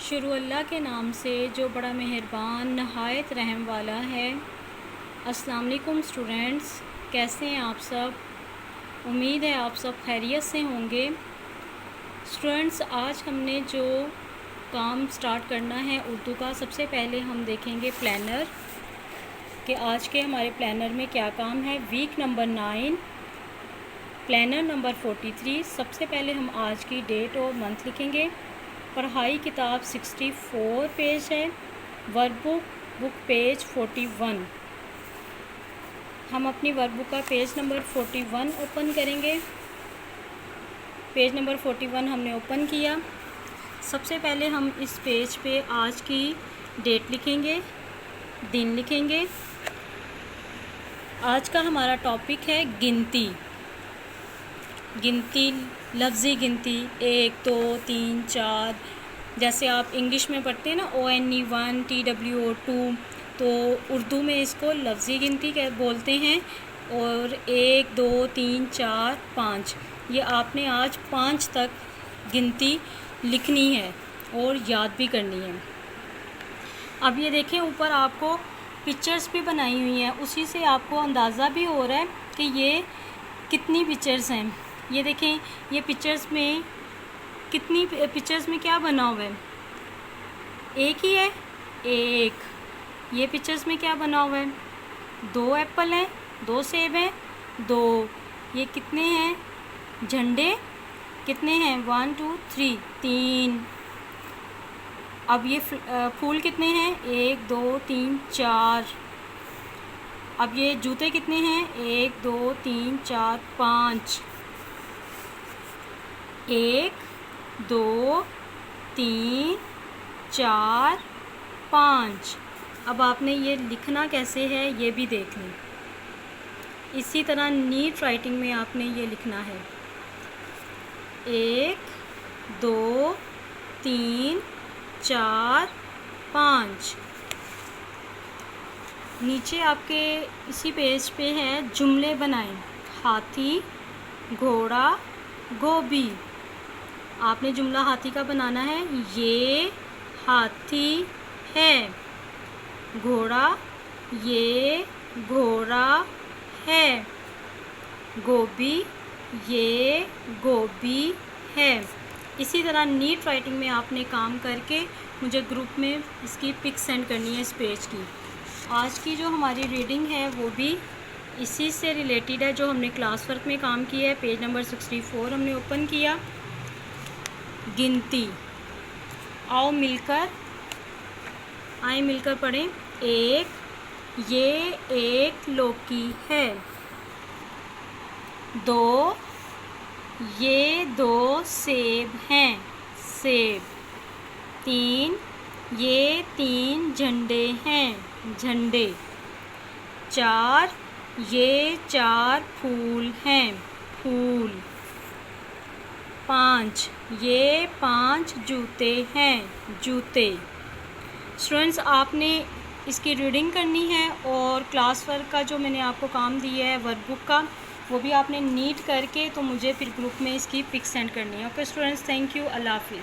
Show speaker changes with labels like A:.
A: शुरू अल्लाह के नाम से जो बड़ा मेहरबान नहायत रहम वाला है। अस्सलाम वालेकुम स्टूडेंट्स, कैसे हैं आप सब? उम्मीद है आप सब खैरियत से होंगे। स्टूडेंट्स, आज हमने जो काम स्टार्ट करना है उर्दू का, सबसे पहले हम देखेंगे प्लानर कि आज के हमारे प्लानर में क्या काम है। Week number 9, planner number 43। सबसे पहले हम आज की डेट और मंथ लिखेंगे। पढ़ाई किताब 64 पेज है, वर्कबुक बुक पेज 41। हम अपनी वर्कबुक का पेज नंबर 41 ओपन करेंगे। पेज नंबर 41 हमने ओपन किया। सबसे पहले हम इस पेज पे आज की डेट लिखेंगे, दिन लिखेंगे। आज का हमारा टॉपिक है गिनती। गिनती, लफ्ज़ी गिनती 1 2 3 4, जैसे आप इंग्लिश में पढ़ते हैं ना ONE 1 TWO 2, तो उर्दू में इसको लफ्ज़ी गिनती बोलते हैं। और 1 2 3 4 5, ये आपने आज 5 तक गिनती लिखनी है और याद भी करनी है। अब ये देखें, ऊपर आपको पिक्चर्स भी बनाई हुई हैं, उसी से आपको अंदाज़ा भी हो रहा है कि ये कितनी पिक्चर्स हैं। ये देखें, ये पिक्चर्स में कितनी पिक्चर्स में क्या बना हुआ है? एक ही है, एक। ये पिक्चर्स में क्या बना हुआ है? 2 एप्पल हैं, 2 सेब हैं, 2। ये कितने हैं? झंडे कितने हैं? 1 2 3, 3। अब ये फूल कितने हैं? 1 2 3 4। अब ये जूते कितने हैं? 1 2 3 4 5। 1 2 3 4 5। अब आपने ये लिखना कैसे है ये भी देख लें। इसी तरह नीट राइटिंग में आपने ये लिखना है। 1 2 3 4 5। नीचे आपके इसी पेज पे है जुमले बनाएं। हाथी, घोड़ा, गोभी। आपने जुमला हाथी का बनाना है। ये हाथी है। घोड़ा, ये घोड़ा है। गोभी, ये गोभी है। इसी तरह नीट राइटिंग में आपने काम करके मुझे ग्रुप में इसकी पिक सेंड करनी है इस पेज की। आज की जो हमारी रीडिंग है वो भी इसी से रिलेटेड है जो हमने क्लास वर्क में काम किया है। पेज नंबर 64 हमने ओपन किया। गिनती, आओ मिलकर पढ़ें। 1, ये एक लौकी है। 2, ये 2 सेब हैं, सेब। 3, ये 3 झंडे हैं, झंडे। 4, ये 4 फूल हैं, फूल। 5, ये 5 जूते हैं, जूते। स्टूडेंट्स, आपने इसकी रीडिंग करनी है और क्लास वर्क का जो मैंने आपको काम दिया है वर्कबुक का, वो भी आपने नीट करके तो मुझे फिर ग्रुप में इसकी पिक सेंड करनी है। ओके स्टूडेंट्स, थैंक यू, अल्लाह हाफिज़।